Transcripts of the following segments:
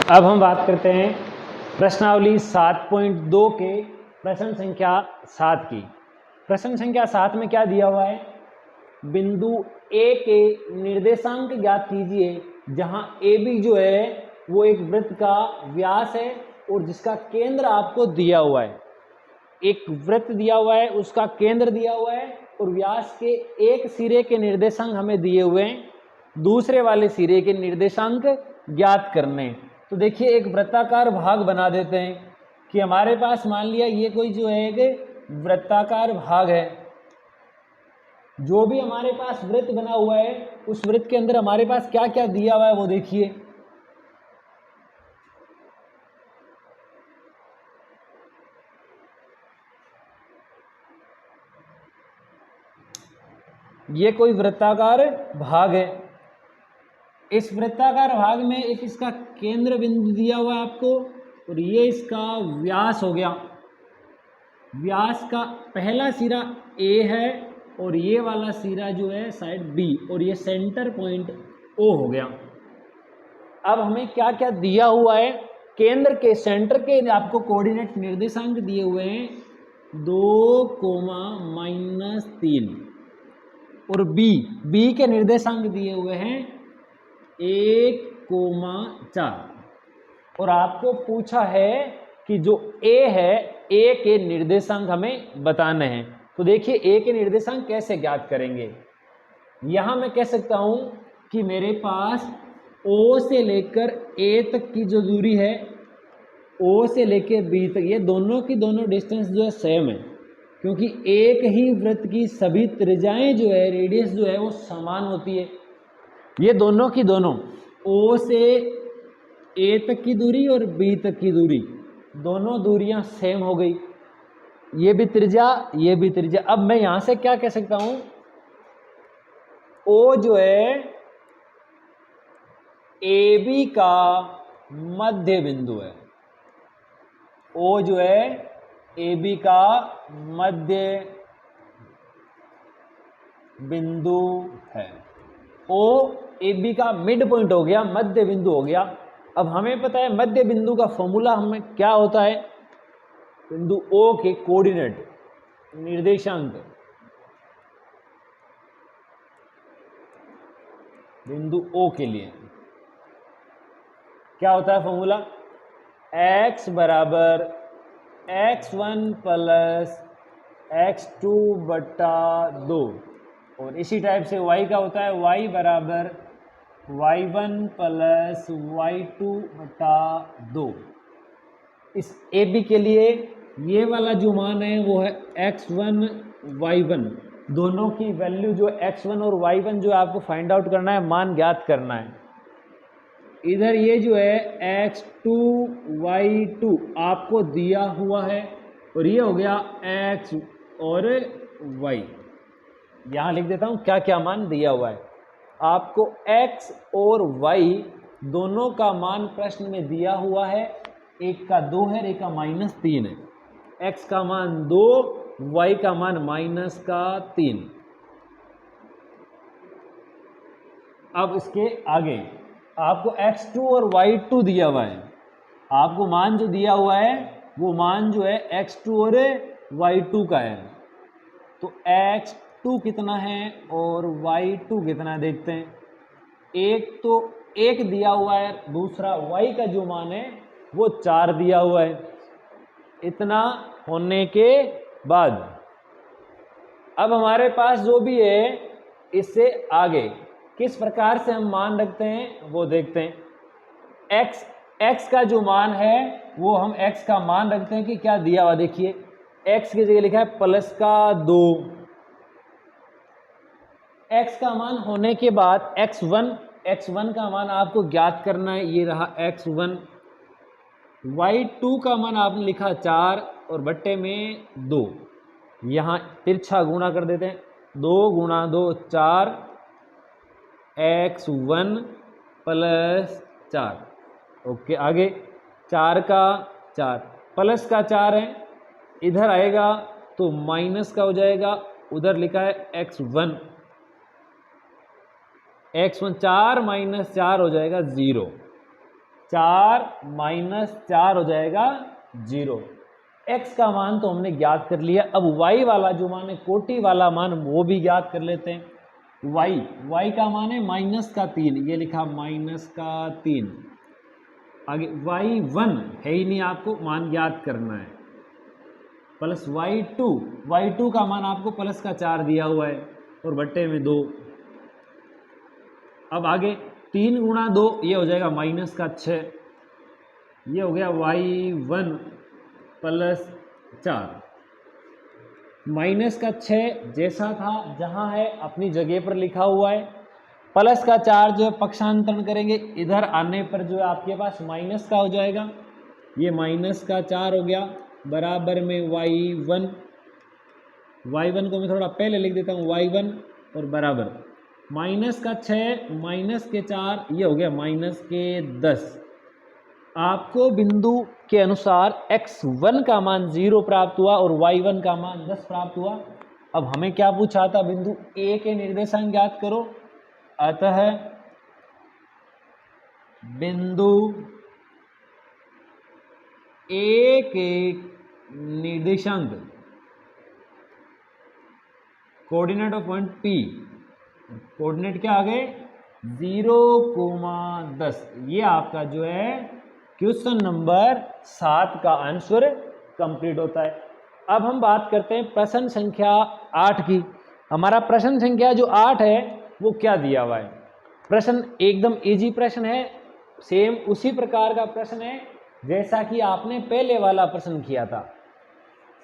अब हम बात करते हैं प्रश्नावली 7.2 के प्रश्न संख्या 7 की। प्रश्न संख्या 7 में क्या दिया हुआ है? बिंदु ए के निर्देशांक ज्ञात कीजिए, जहां ए बी जो है वो एक वृत्त का व्यास है और जिसका केंद्र आपको दिया हुआ है। एक वृत्त दिया हुआ है, उसका केंद्र दिया हुआ है और व्यास के एक सिरे के निर्देशांक हमें दिए हुए हैं, दूसरे वाले सिरे के निर्देशांक ज्ञात करने। तो देखिए एक वृत्ताकार भाग बना देते हैं कि हमारे पास मान लिया ये कोई जो है एक वृत्ताकार भाग है। जो भी हमारे पास वृत्त बना हुआ है उस वृत्त के अंदर हमारे पास क्या क्या दिया हुआ है वो देखिए। ये कोई वृत्ताकार भाग है। इस वृत्ताकार भाग में एक इसका केंद्र बिंदु दिया हुआ है आपको और ये इसका व्यास हो गया। व्यास का पहला सिरा ए है और ये वाला सिरा जो है साइड बी और ये सेंटर पॉइंट ओ हो गया। अब हमें क्या क्या दिया हुआ है? केंद्र के सेंटर के आपको कोऑर्डिनेट निर्देशांक दिए हुए हैं 2,-3 और बी के निर्देशांक दिए हुए हैं 1,4 और आपको पूछा है कि जो ए है ए के निर्देशांक हमें बताने हैं। तो देखिए ए के निर्देशांक कैसे ज्ञात करेंगे। यहां मैं कह सकता हूं कि मेरे पास ओ से लेकर ए तक की जो दूरी है, ओ से लेकर बी तक, ये दोनों की दोनों डिस्टेंस जो है सेम है, क्योंकि एक ही वृत्त की सभी त्रिज्याएं जो है, रेडियस जो है वो समान होती है। ये दोनों की दोनों ओ से ए तक की दूरी और बी तक की दूरी, दोनों दूरियां सेम हो गई। ये भी त्रिज्या, ये भी त्रिज्या। अब मैं यहां से क्या कह सकता हूं? ओ जो है ए बी का मध्य बिंदु है। ओ जो है ए बी का मध्य बिंदु है। ओ ए बी का मिड पॉइंट हो गया, मध्य बिंदु हो गया। अब हमें पता है मध्य बिंदु का फॉर्मूला हमें क्या होता है? बिंदु ओ के कोऑर्डिनेट निर्देशांक, बिंदु ओ के लिए क्या होता है फॉर्मूला? x बराबर x1 प्लस x2 बटा 2 और इसी टाइप से y का होता है y बराबर y1 प्लस y2 बटा 2। इस ए बी के लिए ये वाला जो मान है वो है x1 y1, दोनों की वैल्यू जो x1 और y1 जो आपको फाइंड आउट करना है, मान ज्ञात करना है। इधर ये जो है x2 y2 आपको दिया हुआ है और ये हो गया x और y। यहां लिख देता हूं क्या क्या मान दिया हुआ है आपको। x और y दोनों का मान प्रश्न में दिया हुआ है, एक का 2 है, एक का -3 है। x का मान 2, y का मान -3। अब इसके आगे आपको x2 और y2 दिया हुआ है। आपको मान जो दिया हुआ है वो मान जो है x2 और y2 का है। तो x2 कितना है और y2 कितना है देखते हैं। एक तो 1 दिया हुआ है, दूसरा y का जो मान है वो 4 दिया हुआ है। इतना होने के बाद अब हमारे पास जो भी है इससे आगे किस प्रकार से हम मान रखते हैं वो देखते हैं। x का जो मान है वो हम x का मान रखते हैं कि क्या दिया हुआ देखिए। x की जगह लिखा है +2। x का मान होने के बाद x1 का मान आपको ज्ञात करना है, ये रहा x1। y2 का मान आपने लिखा 4 और बट्टे में 2, यहाँ तिरछा गुणा कर देते हैं। 2 गुणा 2 4, x1 + 4। ओके, आगे 4 का 4 प्लस का 4 है, इधर आएगा तो माइनस का हो जाएगा। उधर लिखा है x1 4 - 4 हो जाएगा 0। 4 माइनस 4 हो जाएगा 0। x का मान तो हमने ज्ञात कर लिया। अब y वाला जो मान है, कोटि वाला मान, वो भी ज्ञात कर लेते हैं। y का मान है -3, ये लिखा -3। आगे y1 है ही नहीं, आपको मान ज्ञात करना है, प्लस y2 का मान आपको प्लस का 4 दिया हुआ है और बट्टे में 2। अब आगे 3 गुणा 2 ये हो जाएगा -6, ये हो गया y1 प्लस 4। -6 जैसा था जहाँ है अपनी जगह पर लिखा हुआ है। प्लस का 4 जो है पक्षांतरण करेंगे, इधर आने पर जो है आपके पास माइनस का हो जाएगा, ये -4 हो गया, बराबर में y1 को मैं थोड़ा पहले लिख देता हूँ, y1 और बराबर -6 -4 ये हो गया -10। आपको बिंदु के अनुसार x1 का मान 0 प्राप्त हुआ और y1 का मान 10 प्राप्त हुआ। अब हमें क्या पूछा था, बिंदु A के निर्देशांक ज्ञात करो। अतः बिंदु A के निर्देशांक, coordinate of point P, coordinate क्या आ गए 0,10। ये आपका जो है क्वेश्चन नंबर 7 का आंसर कंप्लीट होता है। अब हम बात करते हैं प्रश्न संख्या 8 की। हमारा प्रश्न संख्या जो 8 है वो क्या दिया हुआ है। प्रश्न एकदम इजी प्रश्न है, सेम उसी प्रकार का प्रश्न है जैसा कि आपने पहले वाला प्रश्न किया था।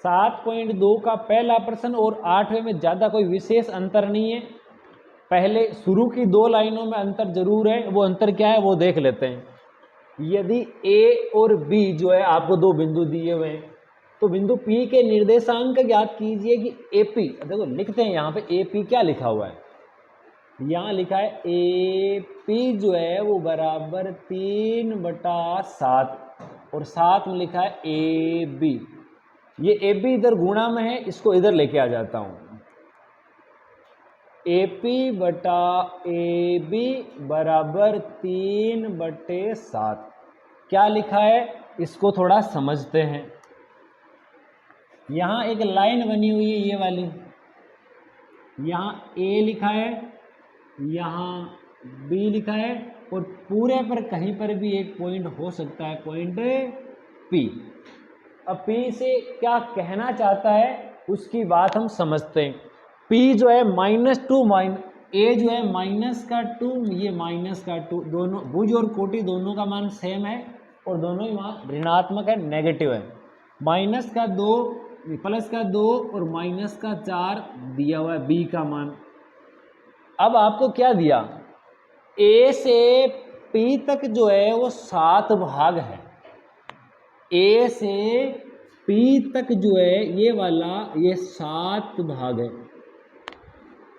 7.2 का पहला प्रश्न और 8वें में ज़्यादा कोई विशेष अंतर नहीं है। पहले शुरू की 2 लाइनों में अंतर जरूर है, वो अंतर क्या है वो देख लेते हैं। यदि A और B जो है आपको 2 बिंदु दिए हुए हैं, तो बिंदु P के निर्देशांक ज्ञात कीजिए कि AP, देखो लिखते हैं यहाँ पे AP क्या लिखा हुआ है, यहाँ लिखा है AP जो है वो बराबर 3/7 और 7 में लिखा है AB। ये AB इधर गुणा में है, इसको इधर लेके आ जाता हूँ, AP/AB बराबर 3/7। क्या लिखा है इसको थोड़ा समझते हैं। यहाँ एक लाइन बनी हुई है ये वाली, यहाँ A लिखा है, यहाँ B लिखा है और पूरे पर कहीं पर भी एक पॉइंट हो सकता है, पॉइंट P। अब P से क्या कहना चाहता है उसकी बात हम समझते हैं। P जो है -2 A जो है -2, ये -2, दोनों भुज और कोटि दोनों का मान सेम है और दोनों ही मान ऋणात्मक है, नेगेटिव है। -2 +2 और -4 दिया हुआ है B का मान। अब आपको क्या दिया, A से P तक जो है वो 7 भाग है। A से P तक जो है ये वाला ये 7 भाग है।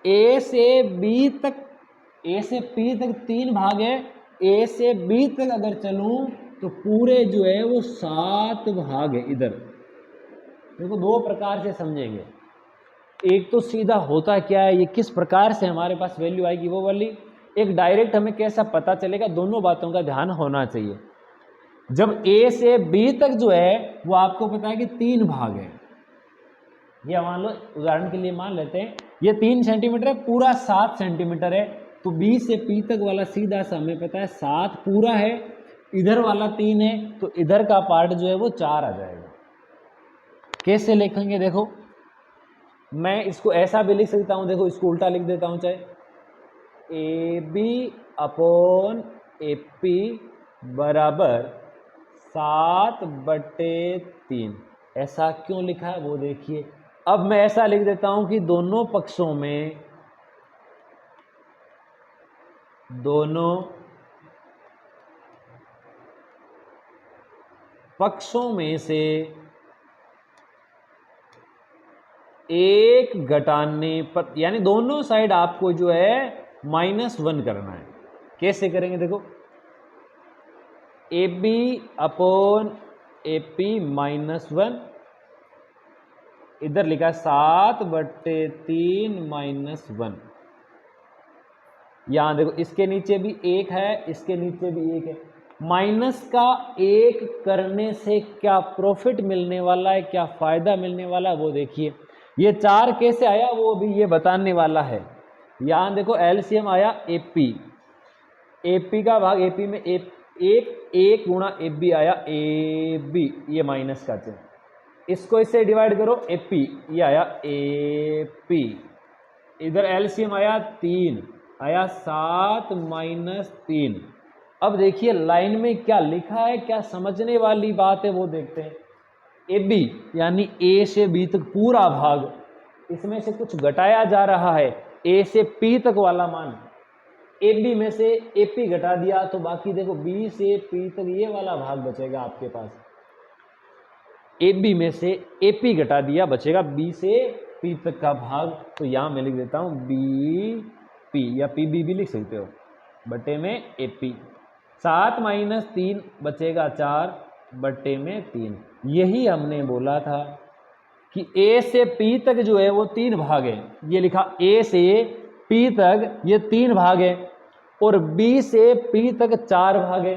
A से B तक, A से P तक 3 भाग है। A से B तक अगर चलूं तो पूरे जो है वो 7 भाग है। इधर देखो 2 प्रकार से समझेंगे। एक तो सीधा होता क्या है, ये किस प्रकार से हमारे पास वैल्यू आएगी वो वाली। एक डायरेक्ट हमें कैसा पता चलेगा, दोनों बातों का ध्यान होना चाहिए। जब A से B तक जो है वो आपको पता है कि 3 भाग है। ये मान लो उदाहरण के लिए मान लेते हैं ये 3 सेंटीमीटर है, पूरा 7 सेंटीमीटर है, तो B से P तक वाला सीधा सा हमें पता है 7 पूरा है, इधर वाला 3 है तो इधर का पार्ट जो है वो 4 आ जाएगा। कैसे लिखेंगे देखो, मैं इसको ऐसा भी लिख सकता हूँ, देखो इसको उल्टा लिख देता हूँ, चाहे AB/AP बराबर 7/3। ऐसा क्यों लिखा है वो देखिए। अब मैं ऐसा लिख देता हूं कि दोनों पक्षों में से एक घटाने पर, यानी दोनों साइड आपको जो है -1 करना है। कैसे करेंगे देखो, AB/AP -1, इधर लिखा 7/3 -1। यहां देखो इसके नीचे भी 1 है, इसके नीचे भी 1 है, माइनस का 1 करने से क्या प्रॉफिट मिलने वाला है, क्या फायदा मिलने वाला है वो देखिए। ये 4 कैसे आया वो भी ये बताने वाला है। यहां देखो एलसीएम आया एपी, एपी का भाग एपी में एक गुणा एफ बी आया ए बी, ये माइनस का चिन्ह, इसको इससे डिवाइड करो एपी, ये आया एपी। इधर एलसीएम आया 3, आया 7 माइनस 3। अब देखिए लाइन में क्या लिखा है, क्या समझने वाली बात है वो देखते हैं। ए बी यानी ए से बी तक पूरा भाग, इसमें से कुछ घटाया जा रहा है, ए से पी तक वाला मान, ए बी में से ए पी घटा दिया तो बाकी देखो बी से पी तक ये वाला भाग बचेगा आपके पास। ए बी में से ए पी घटा दिया, बचेगा बी से पी तक का भाग। तो यहां मैं लिख देता हूं बी पी, या पी बी भी लिख सकते हो, बटे में ए पी। 7 माइनस 3 बचेगा 4 बटे में 3। यही हमने बोला था कि ए से पी तक जो है वो 3 भाग है, ये लिखा ए से पी तक ये 3 भाग है, और बी से पी तक 4 भाग है।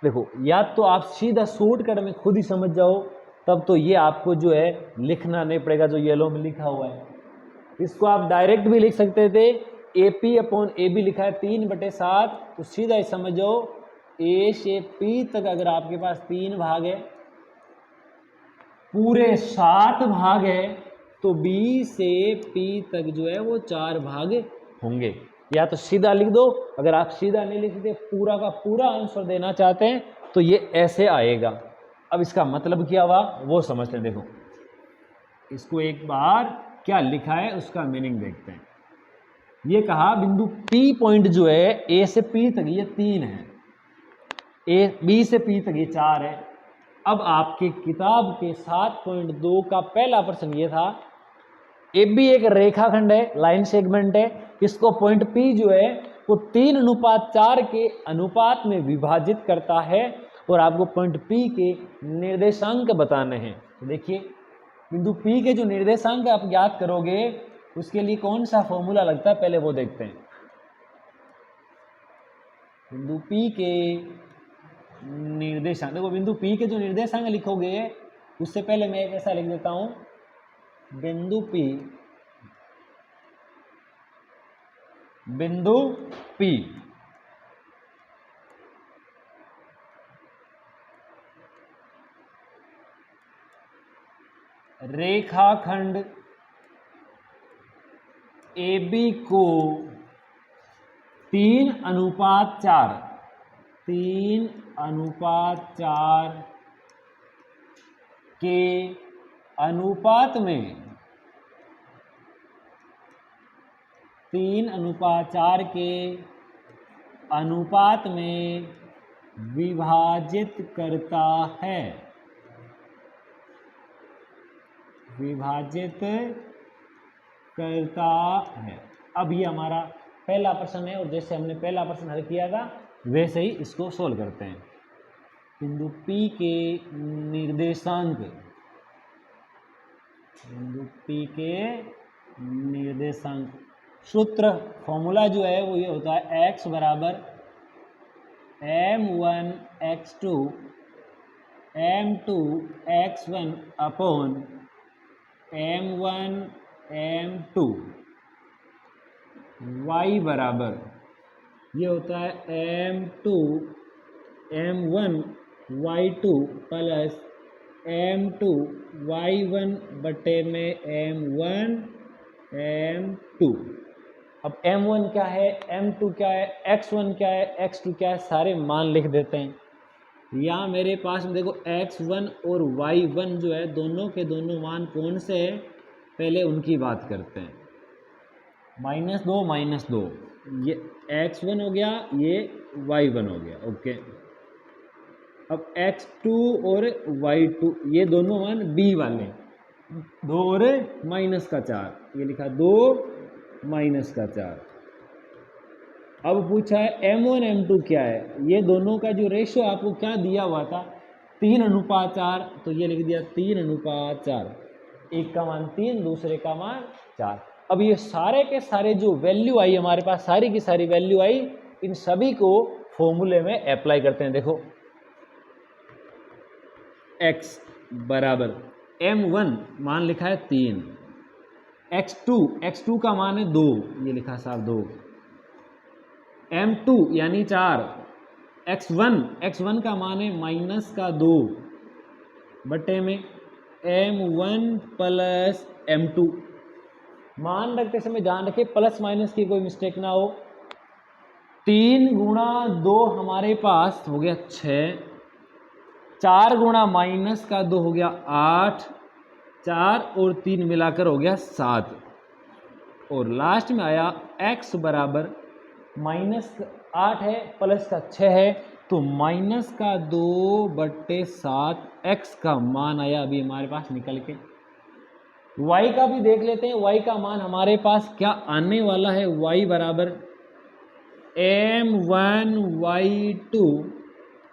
देखो या तो आप सीधा शॉर्टकट में खुद ही समझ जाओ, तब तो ये आपको जो है लिखना नहीं पड़ेगा जो येलो में लिखा हुआ है। इसको आप डायरेक्ट भी लिख सकते थे, A P upon A B लिखा है 3/7, तो सीधा ही समझ जाओ ए से पी तक अगर आपके पास 3 भाग है, पूरे 7 भाग है, तो बी से पी तक जो है वो 4 भाग होंगे। या तो सीधा लिख दो, अगर आप सीधा नहीं लिखते पूरा का पूरा आंसर देना चाहते हैं तो ये ऐसे आएगा। अब इसका मतलब क्या हुआ वो समझते हैं। देखो इसको एक बार क्या लिखा है उसका मीनिंग देखते हैं। ये कहा बिंदु P पॉइंट जो है ए से P तक ये 3 है, ए बी से P तक ये 4 है। अब आपके किताब के 7.2 का पहला प्रश्न ये था, ए बी एक रेखाखंड है, लाइन सेगमेंट है, इसको पॉइंट P जो है वो 3:4 के अनुपात में विभाजित करता है, और आपको पॉइंट P के निर्देशांक बताने हैं। तो देखिए बिंदु P के जो निर्देशांक आप ज्ञात करोगे उसके लिए कौन सा फॉर्मूला लगता है पहले वो देखते हैं। बिंदु P के निर्देशांक, देखो बिंदु P के जो निर्देशांक लिखोगे उससे पहले मैं एक ऐसा लिख देता हूं, बिंदु P रेखाखंड AB को 3:4 के अनुपात में 3:4 के अनुपात में विभाजित करता है, विभाजित करता है। अब ये हमारा पहला प्रश्न है, और जैसे हमने पहला प्रश्न हल किया था वैसे ही इसको सोल्व करते हैं। बिंदु P के निर्देशांक, बिंदु P के निर्देशांक, सूत्र फॉर्मूला जो है वो ये होता है x बराबर m1 x2 m2 x1 upon m1 m2, y बराबर ये होता है m2 m1 y2 plus m2 y1 बटे में m1 m2। अब m1 क्या है, m2 क्या है, x1 क्या है, x2 क्या है, सारे मान लिख देते हैं। यहाँ मेरे पास में देखो x1 और y1 जो है दोनों के दोनों मान कौन से हैं, पहले उनकी बात करते हैं। -2 ये x1 हो गया, ये y1 हो गया, ओके। अब x2 और y2 ये दोनों मान b वाले, 2 और -4, ये लिखा 2 -4। अब पूछा है m1 m2 क्या है, ये दोनों का जो रेशियो आपको क्या दिया हुआ था 3:4, तो ये लिख दिया 3:4, एक का मान 3 दूसरे का मान 4। अब ये सारे के सारे जो वैल्यू आई हमारे पास, सारी की सारी वैल्यू आई, इन सभी को फॉर्मूले में अप्लाई करते हैं। देखो x बराबर m1 मान लिखा है 3, x2 का मान है 2, ये लिखा साहब 2, m2 यानी 4, x1 का मान है -2 बटे में m1 प्लस m2। मान रखते समय ध्यान रखें प्लस माइनस की कोई मिस्टेक ना हो। 3 गुणा 2 हमारे पास हो गया 6, 4 गुणा -2 हो गया 8, 4 और 3 मिलाकर हो गया 7, और लास्ट में आया x बराबर -8 है प्लस का 6 है, तो -2 बटे 7 x का मान आया अभी हमारे पास निकल के। y का भी देख लेते हैं, y का मान हमारे पास क्या आने वाला है। y बराबर m1 y2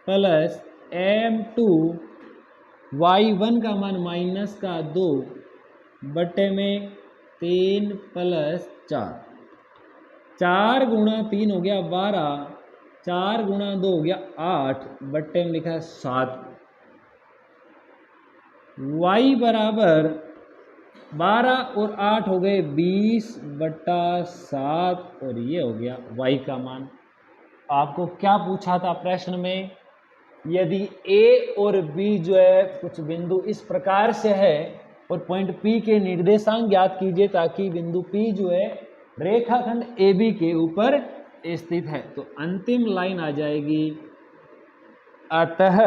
plus m2 y1 का मान -2 बटे में 3 प्लस 4, 4 गुणा 3 हो गया 12, 4 गुणा 2 हो गया 8 बटे में लिखा है 7। y बराबर 12 और 8 हो गए 20 बटा 7, और ये हो गया y का मान। आपको क्या पूछा था प्रश्न में, यदि a और b जो है कुछ बिंदु इस प्रकार से है और पॉइंट P के निर्देशांक ज्ञात कीजिए ताकि बिंदु P जो है रेखाखंड AB के ऊपर स्थित है। तो अंतिम लाइन आ जाएगी, अतः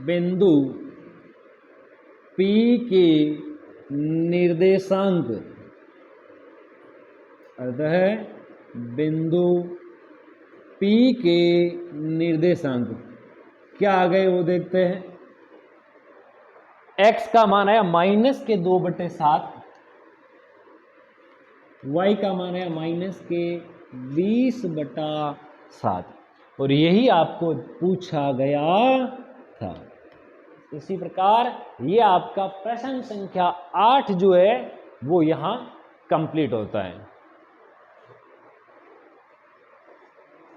बिंदु P के निर्देशांक, अतः बिंदु P के निर्देशांक क्या आ गए वो देखते हैं। x का मान आया -2 बटे 7, y का मान आया -20 बटा 7, और यही आपको पूछा गया था। इसी प्रकार ये आपका प्रश्न संख्या 8 जो है वो यहाँ कंप्लीट होता है।